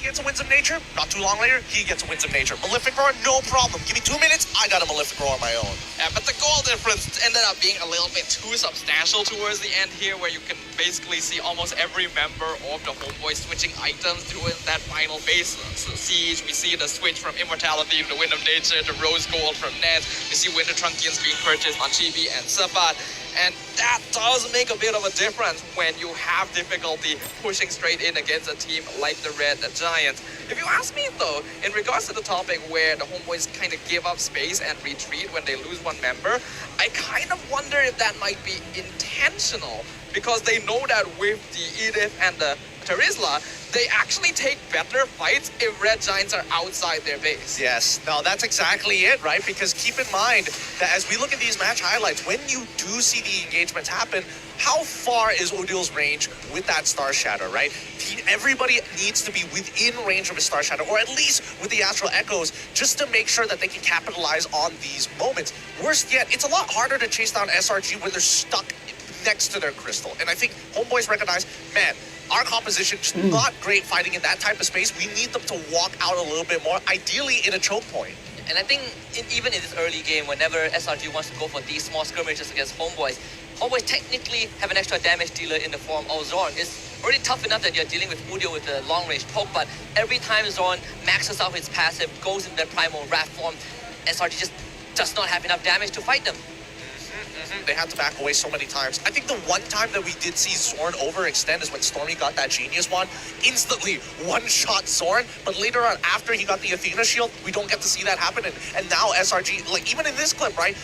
gets a Winds of Nature. Not too long later, he gets a Winds of Nature. Malefic Roar, no problem. Give me 2 minutes, I got a Malefic Roar on my own. Yeah, but the goal difference ended up being a little bit too substantial towards the end here, where you can basically see almost every member of the Homeboys switching items during that final phase. So Siege, we see the switch from Immortality to Wind of Nature to Rose Gold from Nets. We see Winter Trunkians being purchased on Chibi and Sabat. And that does make a bit of a difference when you have difficulty pushing straight in against a team like the Red Giants. If you ask me though, in regards to the topic where the Homeboys kind of give up space and retreat when they lose one member, I kind of wonder if that might be intentional, because they know that with the Edith and the Terizla, they actually take better fights if Red Giants are outside their base. Yes, no, that's exactly it, right? Because keep in mind that as we look at these match highlights, when you do see the engagements happen, how far is Odil's range with that Star Shatter, right? Everybody needs to be within range of a Star Shatter, or at least with the Astral Echoes, just to make sure that they can capitalize on these moments. Worst yet, it's a lot harder to chase down SRG when they're stuck next to their crystal. And I think Homeboys recognize, man, our composition is not great fighting in that type of space. We need them to walk out a little bit more, ideally in a choke point. And I think even in this early game, whenever SRG wants to go for these small skirmishes against Homeboys, Homeboys technically have an extra damage dealer in the form of Zorn. It's already tough enough that you're dealing with Udio with the long-range poke, but every time Zorn maxes out his passive, goes in their primal wrath form, SRG just does not have enough damage to fight them. They had to back away so many times. I think the one time that we did see Zorn overextend is when Stormy got that Genius Wand. Instantly one-shot Zorn, but later on, after he got the Athena Shield, we don't get to see that happen. And now SRG, like even in this clip, right?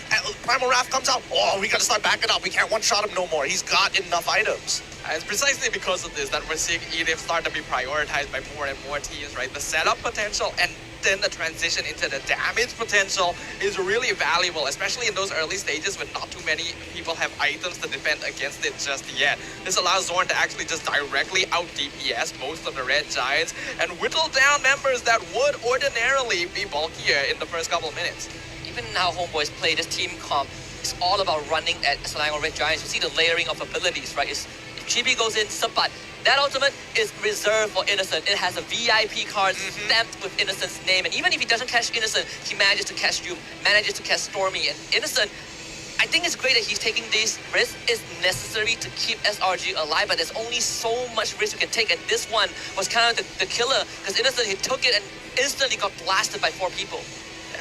Primal Wrath comes out, oh, we gotta start backing up. We can't one-shot him no more. He's got enough items. And it's precisely because of this that we're seeing Edith start to be prioritized by more and more teams, right? The setup potential and then the transition into the damage potential is really valuable, especially in those early stages when not too many people have items to defend against it just yet. This allows Zorn to actually just directly out DPS most of the Red Giants and whittle down members that would ordinarily be bulkier in the first couple of minutes. Even now Homeboys play this team comp, it's all about running at Selangor Red Giants. You see the layering of abilities, right? If Chibi goes in, Sabat, that ultimate is reserved for Innocent. It has a VIP card stamped with Innocent's name. And even if he doesn't catch Innocent, he manages to catch you, manages to catch Stormy. And Innocent, I think it's great that he's taking these risks. It's necessary to keep SRG alive, but there's only so much risk you can take. And this one was kind of the killer, because Innocent, he took it and instantly got blasted by 4 people.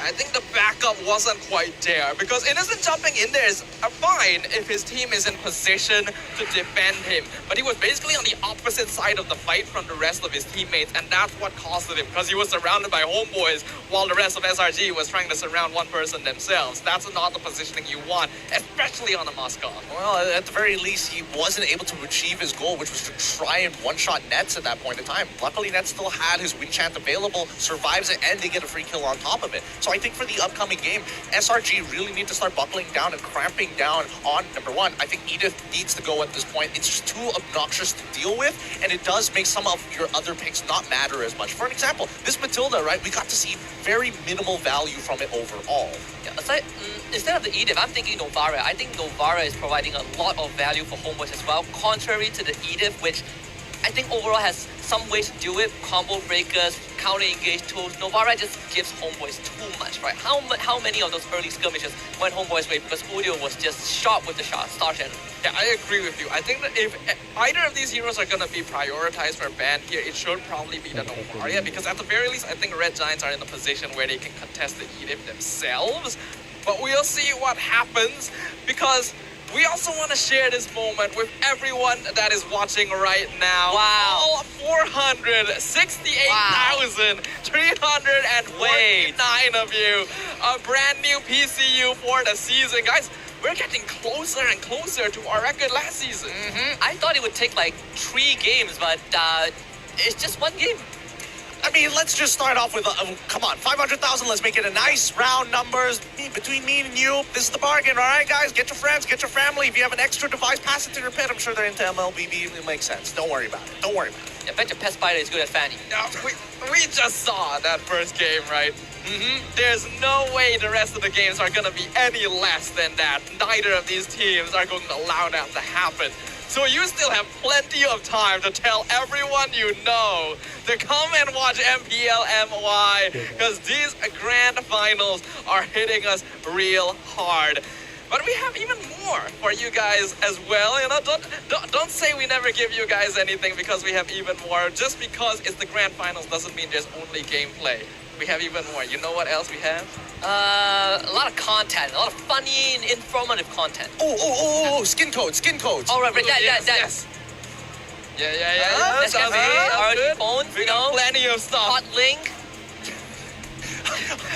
I think the backup wasn't quite there, because Innocent jumping in there is fine if his team is in position to defend him. But he was basically on the opposite side of the fight from the rest of his teammates, and that's what costed him, because he was surrounded by Homeboys while the rest of SRG was trying to surround one person themselves. That's not the positioning you want, especially on a Moscow. Well, at the very least, he wasn't able to achieve his goal, which was to try and one-shot Nets at that point in time. Luckily, Nets still had his Wind Chant available, survives it, and they get a free kill on top of it. So I think for the upcoming game, SRG really need to start buckling down and cramping down on, number one, I think Edith needs to go at this point. It's just too obnoxious to deal with, and it does make some of your other picks not matter as much. For an example, this Matilda, right, we got to see very minimal value from it overall. Yeah, aside, instead of the Edith, I'm thinking Novara. I think Novara is providing a lot of value for Homeboys as well, contrary to the Edith, which I think overall has some ways to do it. Combo breakers, counter engage tools. Novara just gives Homeboys too much, right? How many of those early skirmishes went Homeboys' way because Udio was just sharp with the shot, Star Shadow? Yeah, I agree with you. I think that if either of these heroes are going to be prioritized for a ban here, it should probably be the Novaria, because at the very least, I think Red Giants are in a position where they can contest the Edith themselves. But we'll see what happens, because we also want to share this moment with everyone that is watching right now. Wow. All 468,349 of you. A brand new PCU for the season. Guys, we're getting closer and closer to our record last season. I thought it would take like 3 games, but it's just 1 game. I mean, let's just start off with, come on, 500,000. Let's make it a nice round numbers between me and you. This is the bargain, all right, guys? Get your friends, get your family. If you have an extra device, pass it to your pet. I'm sure they're into MLBB. It makes sense. Don't worry about it. Don't worry about it. I bet your pet spider is good at Fanny. We just saw that first game, right? There's no way the rest of the games are going to be any less than that. Neither of these teams are going to allow that to happen. So you still have plenty of time to tell everyone you know to come and watch MPL MY because these grand finals are hitting us real hard. But we have even more for you guys as well. You know, don't say we never give you guys anything because we have even more. Just because it's the grand finals doesn't mean there's only gameplay. We have even more. You know what else we have? A lot of content, a lot of funny and informative content. Skin codes. All right, Yes, that. yes. Yeah. That's Sounds gonna be good. our Good. phones, We you got know. plenty of stuff. Hot link.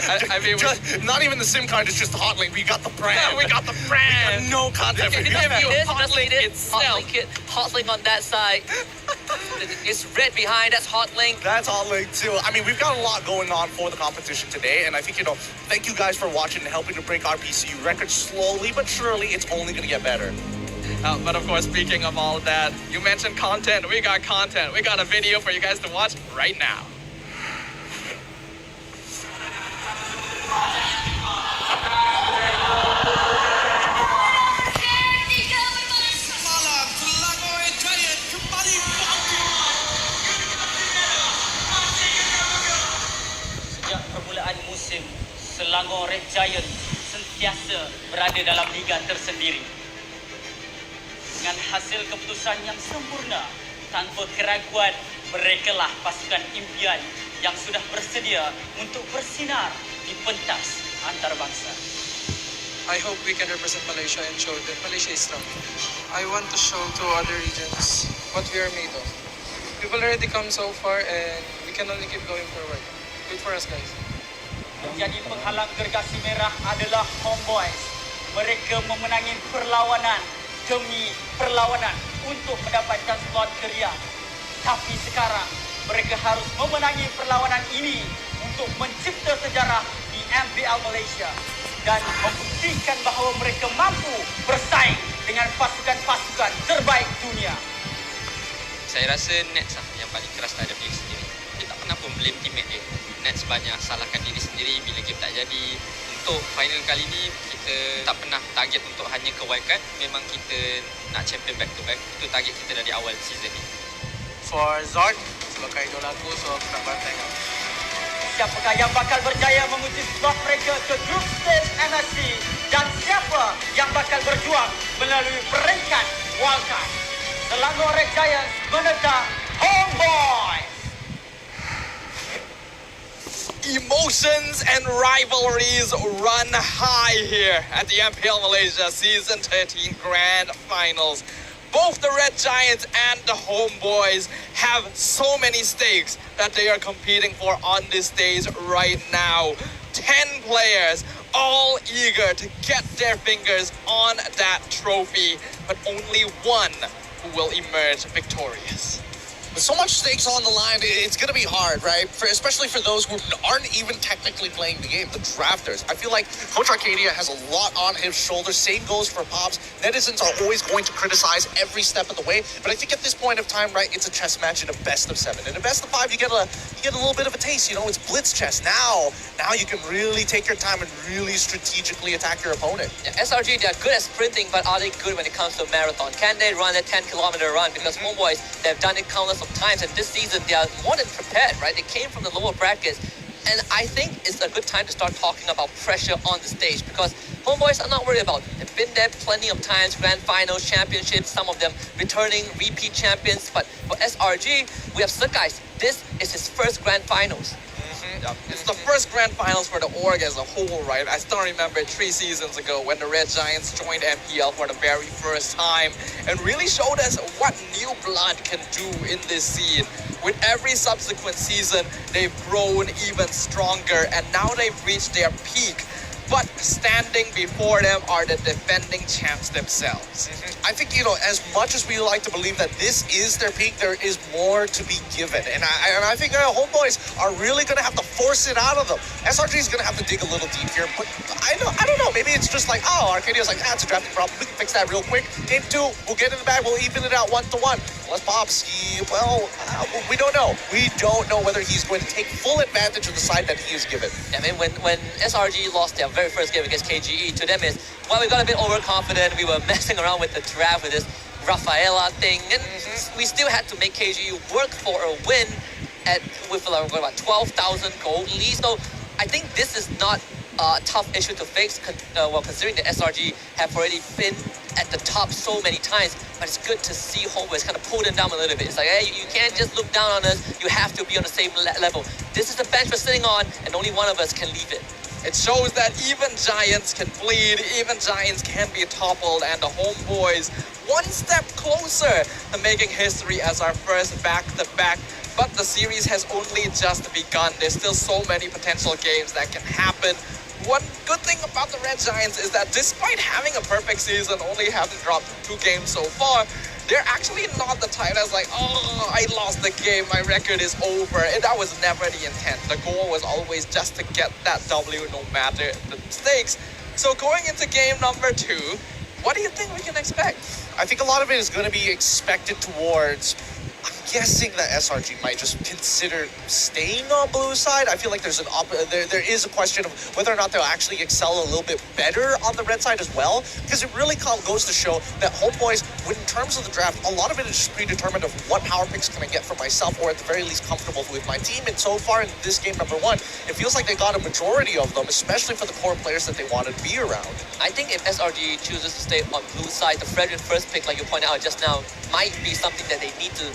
I mean, Not even the SIM card, it's just the hot link. We got the brand. we got the brand. No content. Can We you got give that. you This, hot just link it. itself? Hot link on that side. It's red behind. That's hot link. That's hot link too. I mean, we've got a lot going on for the competition today, and I think, thank you guys for watching and helping to break our PCU record slowly but surely. It's only going to get better. But of course, speaking of all that, you mentioned content. We got content. We got a video for you guys to watch right now. Sejak permulaan musim, Selangor Red Giant sentiasa berada dalam liga tersendiri. Dengan hasil keputusan yang sempurna, tanpa keraguan, merekalah pasukan impian yang sudah bersedia untuk bersinar di pentas antarabangsa. I hope we can represent Malaysia and show that Malaysia is strong. I want to show to other regions what we are made of. We've already come so far and we can only keep going forward. Good for us, guys. Menjadi penghalang gergasi merah adalah Homeboys. Mereka memenangi perlawanan demi perlawanan untuk mendapatkan slot Keria. Tapi sekarang mereka harus memenangi perlawanan ini untuk mencipta sejarah di MPL Malaysia dan membuktikan bahawa mereka mampu bersaing dengan pasukan-pasukan terbaik dunia. Saya rasa Nets lah yang paling keras terhadap diri sendiri. Dia tak pernah pun blame teammate dia. Nets banyak salahkan diri sendiri bila game tak jadi. Untuk final kali ni, kita tak pernah target untuk hanya ke wildcard. Memang kita nak champion back to back. Itu target kita dari awal season ni. For Zord, sebagai idol aku, so aku nak bantai kau. Siapakah yang bakal berjaya menguji slot mereka ke Group Stage MSC dan siapa yang bakal berjuang melalui peringkat wildcard? Selangor Red Giants menentang Homeboys. Emotions and rivalries run high here at the MPL Malaysia Season 13 Grand Finals. Both the Red Giants and the Homeboys have so many stakes that they are competing for on this stage right now. 10 players, all eager to get their fingers on that trophy, but only one who will emerge victorious. With so much stakes on the line, it's going to be hard, right? Especially for those who aren't even technically playing the game, the drafters. I feel like Coach Arcadia has a lot on his shoulders. Same goes for Pops. Netizens are always going to criticize every step of the way. But I think at this point of time, right, it's a chess match in a best of 7. In a best of 5, you get a little bit of a taste. It's blitz chess. Now you can really take your time and really strategically attack your opponent. Yeah, SRG, they're good at sprinting, but are they good when it comes to marathon? Can they run a 10-kilometer run? Because Homeboys, they've done it countless of times, and this season they are more than prepared, right? They came from the lower brackets, and I think it's a good time to start talking about pressure on the stage because Homeboys are not worried about it. They've been there plenty of times, grand finals, championships, some of them returning repeat champions, but for SRG, we have Sakai's. This is his first grand finals. It's the first grand finals for the org as a whole, right? I still remember 3 seasons ago when the Red Giants joined MPL for the very first time and really showed us what new blood can do in this scene. With every subsequent season, they've grown even stronger and now they've reached their peak. But standing before them are the defending champs themselves. I think, as much as we like to believe that this is their peak, there is more to be given. And I think Homeboys are really going to have to force it out of them. SRG is going to have to dig a little deep here. But I don't know. Maybe it's just like, Arcadia's like, it's a drafting problem. We can fix that real quick. Game 2, we'll get in the bag. We'll even it out 1-1. Unless Pops, we don't know. We don't know whether he's going to take full advantage of the side that he is given. I mean, when SRG lost their very first game against KGE, to them is, we got a bit overconfident. We were messing around with the draft with this Rafaela thing, and we still had to make KGE work for a win. with like, what, 12,000 gold leads. So I think this is not a tough issue to fix, considering the SRG have already been at the top so many times. But it's good to see Homeboys kind of pull them down a little bit. It's like, hey, you can't just look down on us. You have to be on the same level. This is the bench we're sitting on, and only one of us can leave it. It shows that even giants can bleed, even giants can be toppled, and the Homeboys one step closer to making history as our first back-to-back. But the series has only just begun. There's still so many potential games that can happen. One good thing about the Red Giants is that despite having a perfect season, only having dropped 2 games so far, they're actually not the type that's like, oh, I lost the game, my record is over. And that was never the intent. The goal was always just to get that W no matter the stakes. So going into game number 2, what do you think we can expect? I think a lot of it is going to be expected towards, I'm guessing that SRG might just consider staying on blue side. I feel like there's there is a question of whether or not they'll actually excel a little bit better on the red side as well, because it really goes to show that Homeboys, when in terms of the draft, a lot of it is just predetermined of what power picks can I get for myself, or at the very least comfortable with my team. And so far in this game number 1, it feels like they got a majority of them, especially for the core players that they wanted to be around. I think if SRG chooses to stay on blue side, the Frederick first pick, like you pointed out just now, might be something that they need to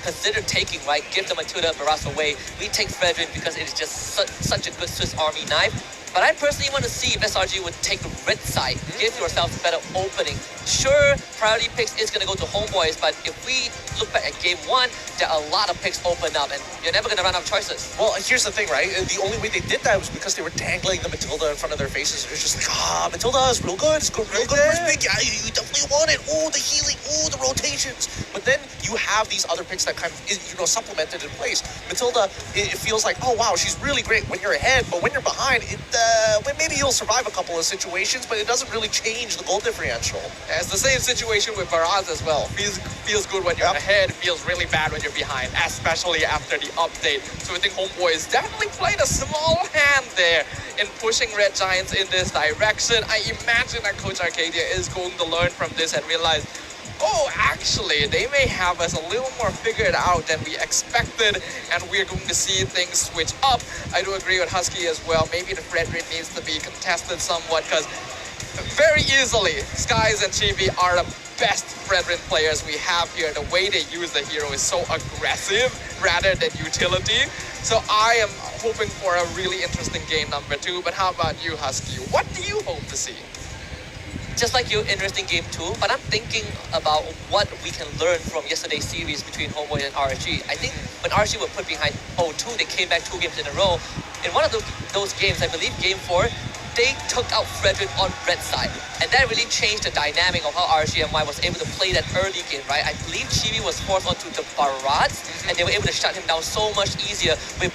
consider taking, right? Give the Matilda Barras away. We take Frederick because it is just such a good Swiss Army knife. But I personally want to see if SRG would take the red side, give yourself a better opening. Sure, priority picks is going to go to Homeboys, but if we look back at game 1, there are a lot of picks open up, and you're never going to run out of choices. Well, here's the thing, right? The only way they did that was because they were dangling the Matilda in front of their faces. It was just like, Matilda is real good. It's good, real good first pick. Yeah, you definitely want it. Oh, the healing. Oh, the rotations. But then you have these other picks that kind of, supplemented in place. Matilda, it feels like, oh, wow, she's really great when you're ahead, but when you're behind, maybe you'll survive a couple of situations, but it doesn't really change the goal differential. It's the same situation with Baraz as well. Feels good when you're ahead, feels really bad when you're behind, especially after the update. So I think Homeboys definitely played a small hand there in pushing Red Giants in this direction. I imagine that Coach Arcadia is going to learn from this and realize, oh, actually, they may have us a little more figured out than we expected, and we're going to see things switch up. I do agree with Husky as well. Maybe the Frederick needs to be contested somewhat, because very easily, Skies and Chibi are the best Frederick players we have here. The way they use the hero is so aggressive rather than utility. So I am hoping for a really interesting game number 2. But how about you, Husky? What do you hope to see? Just like you, interesting game 2, but I'm thinking about what we can learn from yesterday's series between Homeboy and RSG. I think when RSG were put behind 0-2, they came back 2 games in a row. In one of those games, I believe game 4, they took out Frederick on red side. And that really changed the dynamic of how RSGMY was able to play that early game, right? I believe Chibi was forced onto the Barats, and they were able to shut him down so much easier with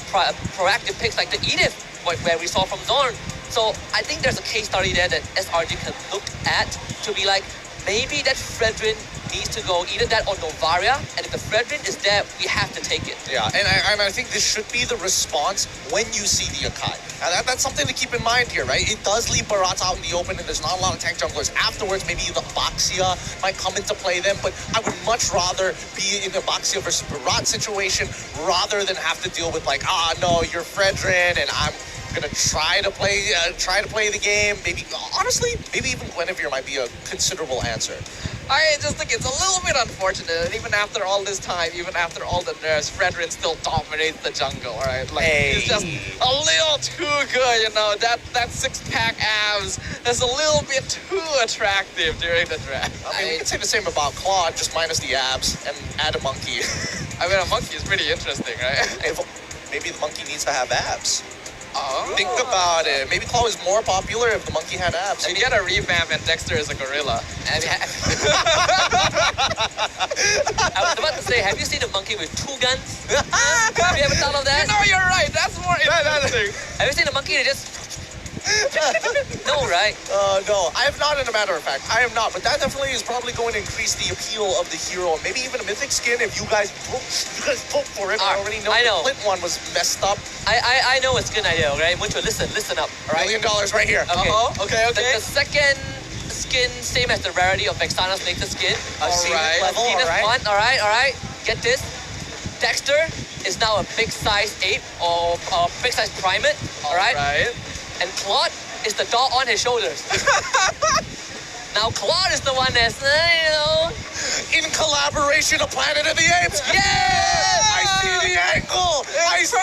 proactive picks like the Edith, where we saw from Zorn. So I think there's a case study there that SRG can look at to be like, maybe that Fredrin needs to go, either that or Novaria, and if the Fredrin is there, we have to take it. Yeah, and I think this should be the response when you see the Akai. Now that's something to keep in mind here, right? It does leave Barats out in the open, and there's not a lot of tank junglers. Afterwards, maybe the Baxia might come into play then, but I would much rather be in the Baxia versus Barat situation rather than have to deal with like, no, you're Fredrin, and I'm gonna try to play the game. Maybe, honestly, maybe even Guinevere might be a considerable answer. I just think it's a little bit unfortunate, and even after all this time, even after all the nerfs, Fredrin still dominates the jungle, right? Like, he's just a little too good, you know. That 6-pack abs is a little bit too attractive during the draft. I mean, we can say the same about Claude, just minus the abs and add a monkey. I mean, a monkey is pretty interesting, right? Maybe the monkey needs to have abs. Oh. Think about it. Maybe Claw is more popular if the monkey had abs. You get a revamp and Dexter is a gorilla. I was about to say, have you seen a monkey with 2 guns? Have you ever thought of that? No, you're right. That's more interesting. Have you seen a monkey that just... No, right? No, I have not, in a matter of fact. I have not, but that definitely is probably going to increase the appeal of the hero. Maybe even a mythic skin if you guys vote for it. I already know the Flint one was messed up. I know it's a good idea, okay? Mucho, listen up, all right? $1 million right here. Okay. Okay. The second skin, same as the rarity of Vexana's latest skin. All right. All right. Get this. Dexter is now a big size 8 or big size primate, alright? Right. And Claude is the dog on his shoulders. Now Claude is the one that's, In collaboration of Planet of the Apes. Yeah! I see the angle. I see.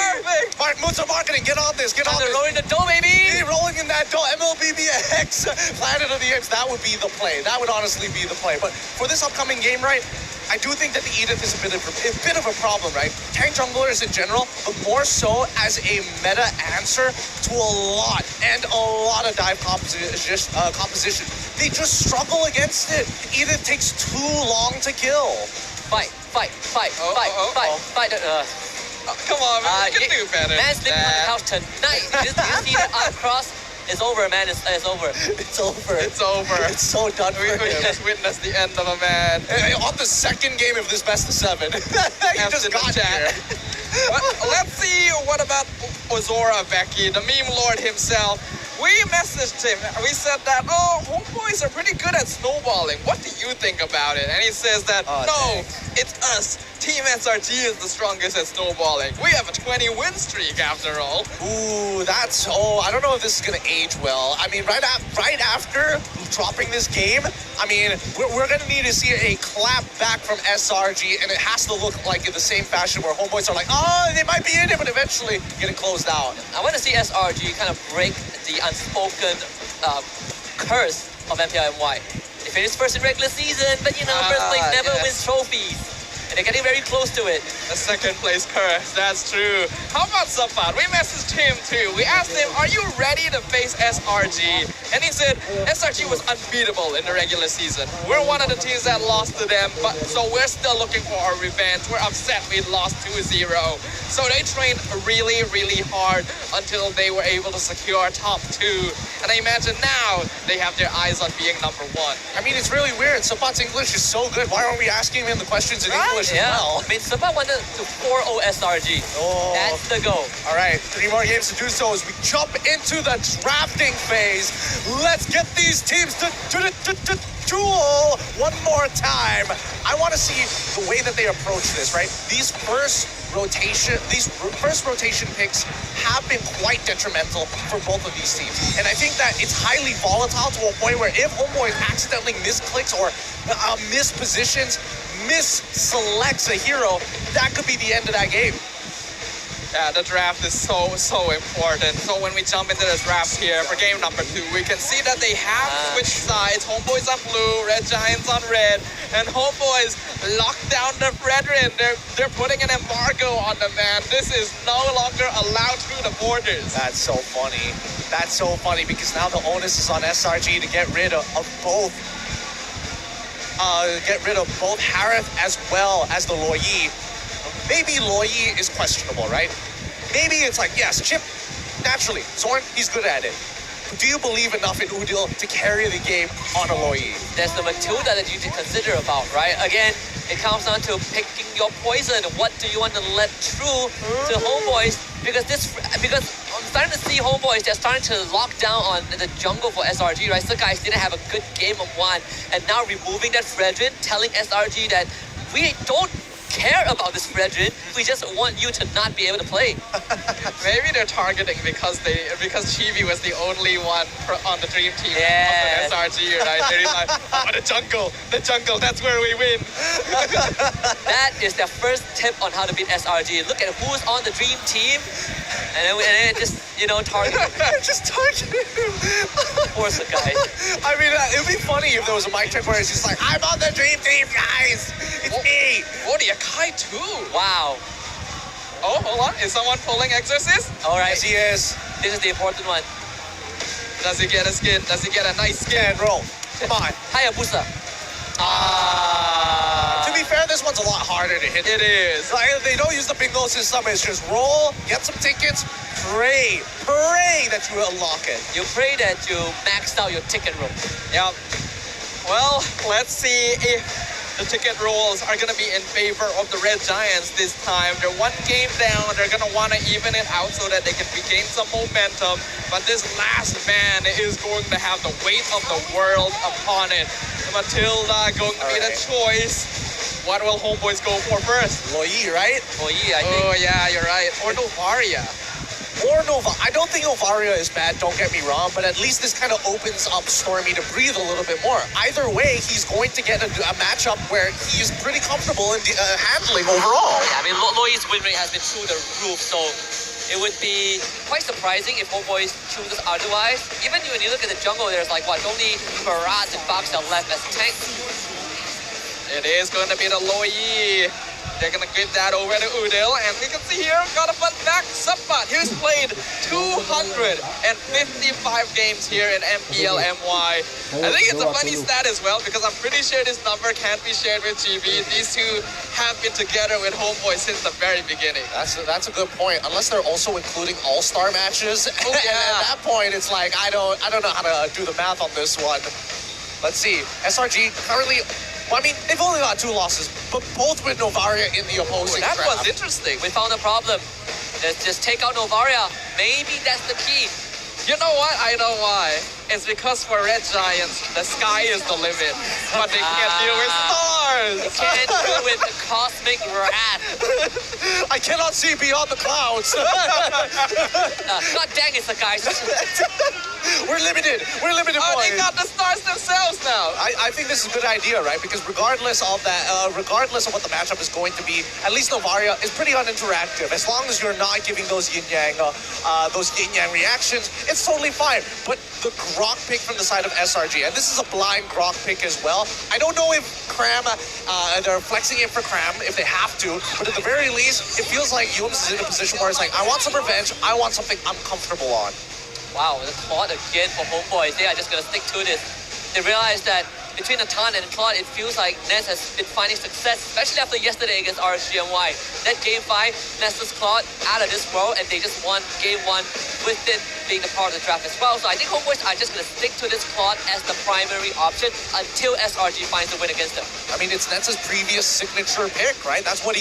perfect. Musa Marketing, get on this. Get on they're this. rolling the dough, baby! Hey, rolling in that dough. MLBBX, Planet of the Apes. That would be the play. That would honestly be the play. But for this upcoming game, right? I do think that the Edith is a bit of a problem, right? Tank junglers in general, but more so as a meta answer to a lot of dive composition. They just struggle against it. Edith takes too long to kill. Fight. Come on, man. You can do better. Man's sleeping on the couch tonight. You see the arm cross? It's over, man. It's over. It's over. It's over. It's so done for We him. just witnessed the end of a man. On the second game of this best of 7, he just got here. But let's see what about Ozora Becky, the meme lord himself. We messaged him. We said that, homeboys are pretty good at snowballing. What do you think about it? And he says that, no, it's us. Team SRG is the strongest at snowballing. We have a 20 win streak after all. Ooh, I don't know if this is going to age well. I mean, right after dropping this game, I mean, we're going to need to see a clap back from SRG, and it has to look like in the same fashion where homeboys are like, they might be in it, but eventually getting closed out. I want to see SRG kind of break the unspoken curse of MPL MY. They finished first in regular season, but first place never wins trophies. And they're getting very close to it. The second place curse, that's true. How about Sapat? We messaged him too. We asked him, are you ready to face SRG? And he said, SRG was unbeatable in the regular season. We're one of the teams that lost to them, but so we're still looking for our revenge. We're upset we lost 2-0. So they trained really, really hard until they were able to secure top 2. And I imagine now they have their eyes on being number 1. I mean, it's really weird. Sapat's English is so good. Why aren't we asking him the questions in English as well? I mean, Sapat wanted to 4-0 SRG. That's the goal. All right, 3 more games to do so as we jump into the drafting phase. Let's get these teams to duel one more time. I want to see the way that they approach this, right? These first rotation picks have been quite detrimental for both of these teams. And I think that it's highly volatile to a point where if Homeboy accidentally misclicks or mispositions, misselects a hero, that could be the end of that game. Yeah, the draft is so important. So when we jump into the draft here for game number 2, we can see that they have switched sides. Homeboys on blue, Red Giants on red, and Homeboys lock down the brethren. They're putting an embargo on the man. This is no longer allowed through the borders. That's so funny. That's so funny because now the onus is on SRG to get rid of both. Harith as well as the Loyi. Maybe Loyi is questionable, right? Maybe it's like, yes, Chip, naturally, Zorn, he's good at it. But do you believe enough in Udil to carry the game on a Loyi? There's the Matilda that you need to consider about, right? Again, it comes down to picking your poison. What do you want to let through to Homeboys? Because I'm starting to see Homeboys, they're starting to lock down on the jungle for SRG, right? So guys didn't have a good game of 1, and now removing that Fredrin, telling SRG that we don't care about this Fredrin, we just want you to not be able to play. Maybe they're targeting because Chibi was the only one on the dream team Yeah. of the SRG, right? They're like, the jungle, that's where we win. That is their first tip on how to beat SRG. Look at who's on the dream team, and then just, target. Just target him. Poor guy. I mean, it would be funny if there was a mic check where it's just like, I'm on the dream team, guys. It's me. Oh, the Akai too. Wow. Oh, hold on. Is someone pulling Exorcist? All right. Yes, he is. This is the important one. Does he get a skin? Does he get a nice skin? And roll. Come on. Hayabusa. To be fair, this one's a lot harder to hit. It is. Like, they don't use the bingo system. It's just roll, get some tickets, pray that you unlock it. You pray that you maxed out your ticket room. Yep. Well, let's see if the ticket rolls are going to be in favor of the Red Giants this time. They're 1 game down. They're going to want to even it out so that they can regain some momentum. But this last man is going to have the weight of the world upon it. Matilda going to be the choice. What will Homeboys go for first? Loyi, right? Oh yeah, I think. Oh yeah, you're right. Or Novaria. Or Nova. I don't think Novaria is bad, don't get me wrong, but at least this kind of opens up Stormy to breathe a little bit more. Either way, he's going to get a matchup where he's pretty comfortable in handling overall. Yeah, I mean, Loyi's win rate has been through the roof, so it would be quite surprising if Homeboys chooses otherwise. Even when you look at the jungle, there's like, what, only Baraz and Boxel left as tanks. It is going to be the Loyi. They're going to give that over to Udil, and we can see here, got a fun back Sapat, who's played 255 games here in MPL MY. I think it's a funny stat as well, because I'm pretty sure this number can't be shared with GB. These two have been together with Homeboy since the very beginning. That's a good point. Unless they're also including all-star matches. Oh, yeah. And at that point, it's like, I don't know how to do the math on this one. Let's see. SRG currently... Well, I mean, they've only got 2 losses, but both with Novaria in the opposing That draft. was interesting. We found a problem. Let's just take out Novaria. Maybe that's the key. You know what? I know why. It's because for Red Giants, the sky is the limit, but they can't deal with stars. They can't deal with the cosmic wrath. I cannot see beyond the clouds. God dang it, the guys. We're limited. We're limited, Oh, boys. they got the stars themselves now. I think this is a good idea, right? Because regardless of that, regardless of what the matchup is going to be, at least Novaria is pretty uninteractive. As long as you're not giving those yin yang reactions, it's totally fine. But the Grok pick from the side of SRG, and this is a blind Grok pick as well. I don't know if Cram, they're flexing it for Cram if they have to, but at the very least, it feels like Yums is in a position where it's like, I want some revenge, I want something I'm comfortable on. Wow, the Claude again for Homeboys. They are just going to stick to this. They realize that between Natan and Claude, it feels like Ness has been finding success, especially after yesterday against RSGMY. That Game 5, Ness was Claude out of this world, and they just won Game 1 with it being a part of the draft as well. So I think Homeboys are just going to stick to this Claude as the primary option until SRG finds a win against them. I mean, it's Nets's previous signature pick, right? That's what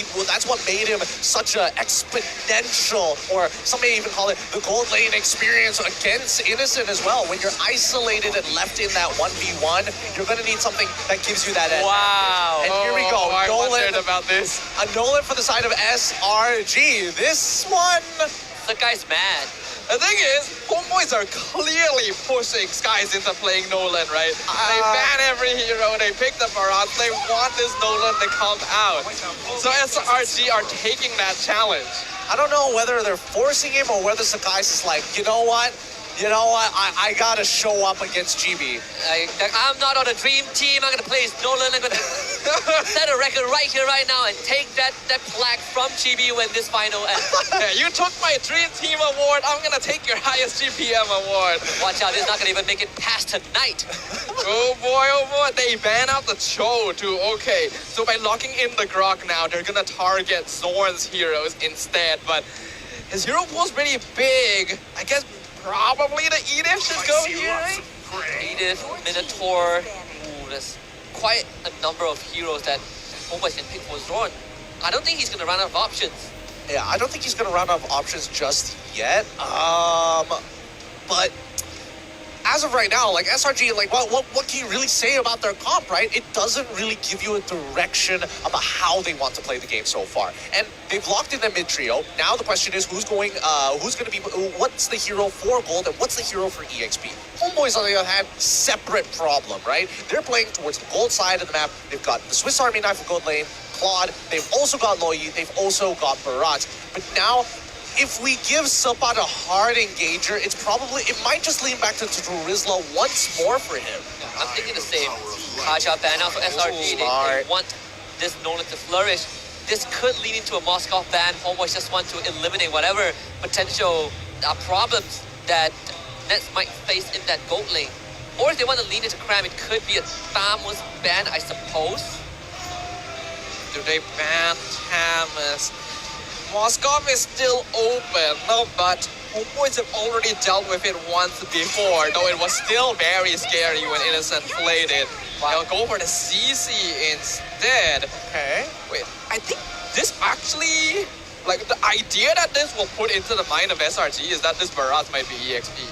made him such a exponential, or some may even call it the gold lane experience against Innocent as well. When you're isolated and left in that 1v1, you're going to need something that gives you that edge. Wow. And here we go. I Nolan, wondered about this. a Nolan for the side of SRG. This one... The guy's mad. The thing is, Homeboys are clearly pushing Skies into playing Nolan, right? They ban every hero, they pick the Barat, they want this Nolan to come out. So SRG are taking that challenge. I don't know whether they're forcing him or whether Sakai's is like, you know what? I gotta show up against GB. I'm not on a dream team. I'm going to play as Nolan. I'm going to set a record right here, right now, and take that plaque from GB when this final ends. Yeah, you took my Dream Team award, I'm gonna take your highest GPM award. Watch out, this is not going to even make it past tonight. Oh boy, they ban out the Cho too. Okay, so by locking in the Grok now, they're gonna target Zorn's heroes instead, but his hero pool's pretty big. I guess probably the Edith should go here, right? Edith, Minotaur. Ooh, there's quite a number of heroes that Homeboys can pick for Zorn. I don't think he's going to run out of options. Yeah, I don't think he's gonna run out of options just yet. But as of right now, like SRG, like what can you really say about their comp, right? It doesn't really give you a direction about how they want to play the game so far. And they've locked in the mid trio. Now the question is who's gonna be, what's the hero for gold and what's the hero for EXP? Homeboys, on the other hand, separate problem, right? They're playing towards the gold side of the map. They've got the Swiss Army knife for gold lane, Claude. They've also got Loyi. They've also got Barat. But now, if we give Sapat a hard engager, it might just lean back to Rizla once more for him. I'm thinking the same. Kaja ban out for SRG. They want this Nolan to flourish. This could lead into a Moskov ban. Homeboys just want to eliminate whatever potential problems that Nets might face in that gold lane. Or if they want to lean into Cram, it could be a Thamus ban, I suppose. Do they ban Tamus? Moskov is still open, no, but Homeboys have already dealt with it once before, though it was still very scary when Innocent played it. They'll go for the CC instead. Okay. Wait, I think this actually, like the idea that this will put into the mind of SRG is that this Barat might be EXP.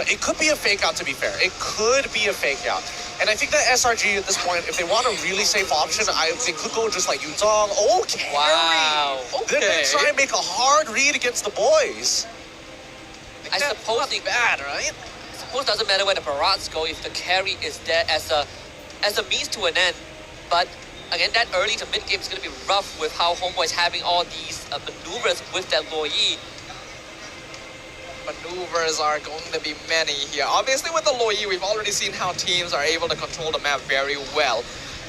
It could be a fake out, to be fair. It could be a fake out. And I think that SRG at this point, if they want a really safe option, they could go just like Yutong. Oh, carry! Wow. They're going to try and make a hard read against the boys. I suppose Not bad, right? I suppose doesn't matter where the barrage go if the carry is there as a means to an end. But again, that early to mid game is going to be rough with how Homeboy's having all these maneuvers with that Lo Yi. Maneuvers are going to be many here. Obviously, with the Lo Yi, we've already seen how teams are able to control the map very well.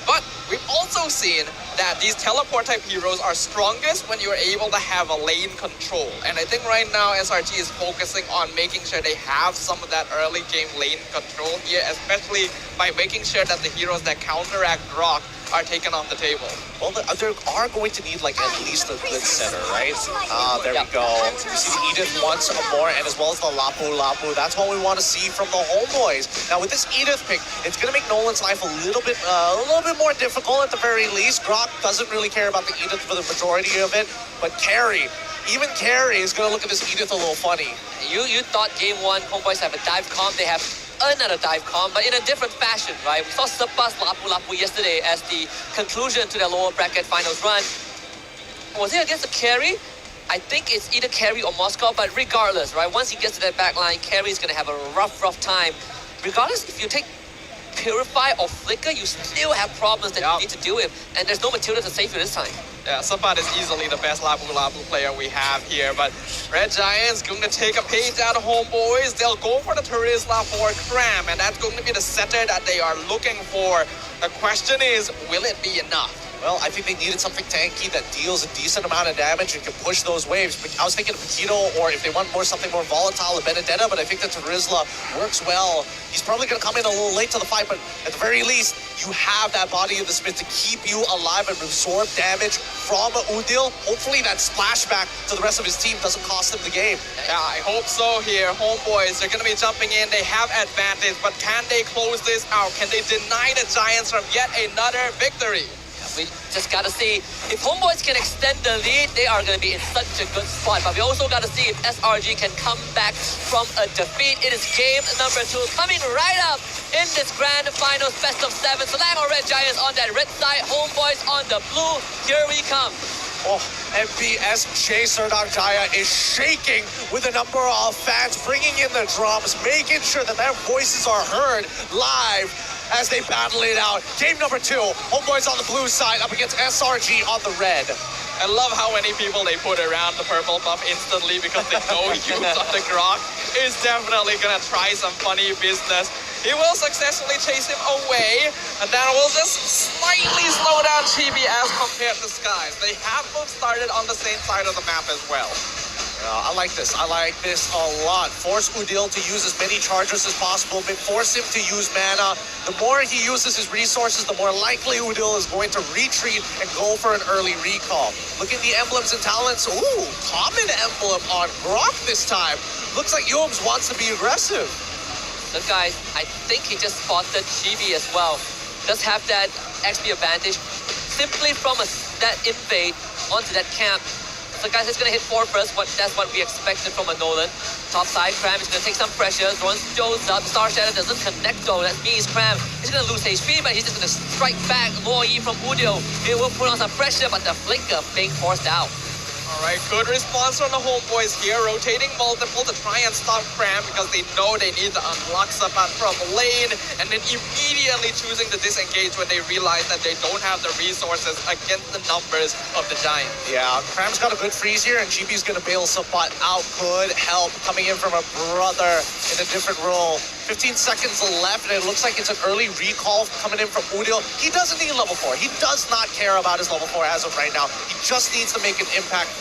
But we've also seen that these teleport-type heroes are strongest when you're able to have a lane control. And I think right now SRG is focusing on making sure they have some of that early game lane control here, especially by making sure that the heroes that counteract Rock are taken off the table. Well, they are going to need like at least a good center, right? There we go. We see the Edith once more, and as well as the Lapu Lapu. That's what we want to see from the Homeboys. Now with this Edith pick, it's going to make Nolan's life a little bit more difficult at the very least. Grok doesn't really care about the Edith for the majority of it, but Carry, even Carry is going to look at this Edith a little funny. You thought game one Homeboys have a dive comp, they have another dive comp, but in a different fashion, right? We saw Sepas Lapu Lapu yesterday as the conclusion to their lower bracket finals run. Was it against the Carry? I think it's either Carry or Moscow, but regardless, right? Once he gets to that back line, Carry is going to have a rough time. Regardless, if you take Purify or Flicker, you still have problems that you need to deal with, and there's no material to save you this time. Yeah, Sapat is easily the best Lapu Lapu player we have here, but Red Giants going to take a page out of Homeboys. They'll go for the Terizla for Cram, and that's going to be the setter that they are looking for. The question is, will it be enough? Well, I think they needed something tanky that deals a decent amount of damage and can push those waves. I was thinking of Paquito, or if they want something more volatile, a Benedetta, but I think that Terizla works well. He's probably going to come in a little late to the fight, but at the very least, you have that body of the Smith to keep you alive and absorb damage from Udil. Hopefully that splashback to the rest of his team doesn't cost him the game. Yeah, I hope so here. Homeboys, they're going to be jumping in. They have advantage, but can they close this out? Can they deny the Giants from yet another victory? We just got to see if Homeboys can extend the lead, they are going to be in such a good spot. But we also got to see if SRG can come back from a defeat. It is game number 2 coming right up in this grand finals best of 7. Selangor Red Giants on that red side, Homeboys on the blue. Here we come. Oh, MPS Serdar Jaya is shaking with a number of fans, bringing in the drums, making sure that their voices are heard live as they battle it out. Game number 2, Homeboys on the blue side up against SRG on the red. I love how many people they put around the purple buff instantly because they know use of the Grok is definitely gonna try some funny business. He will successfully chase him away, and that will just slightly slow down Chibi as compared to Skies. They have both started on the same side of the map as well. I like this. I like this a lot. Force Udil to use as many charges as possible, but force him to use mana. The more he uses his resources, the more likely Udil is going to retreat and go for an early recall. Look at the emblems and talents. Ooh, common emblem on Grok this time. Looks like Yums wants to be aggressive. So guys, I think he just spotted Chibi as well. Does have that XP advantage simply from that invade onto that camp. So guys, it's going to hit 4 first. That's what we expected from a Nolan. Top side, Cram is going to take some pressure. Runs Joe's up. Star Shadow doesn't connect though. That means Cram is going to lose HP, but he's just going to strike back Lo Yi from Udil. He will put on some pressure, but the flicker being forced out. Alright, good response from the Homeboys here, rotating multiple to try and stop Cram because they know they need to unlock Sapat from lane, and then immediately choosing to disengage when they realize that they don't have the resources against the numbers of the Giants. Yeah, Cram's got a good freeze here, and GB's gonna bail Sapat out. Good help coming in from a brother in a different role. 15 seconds left, and it looks like it's an early recall coming in from Udil. He doesn't need level 4. He does not care about his level 4 as of right now. He just needs to make an impact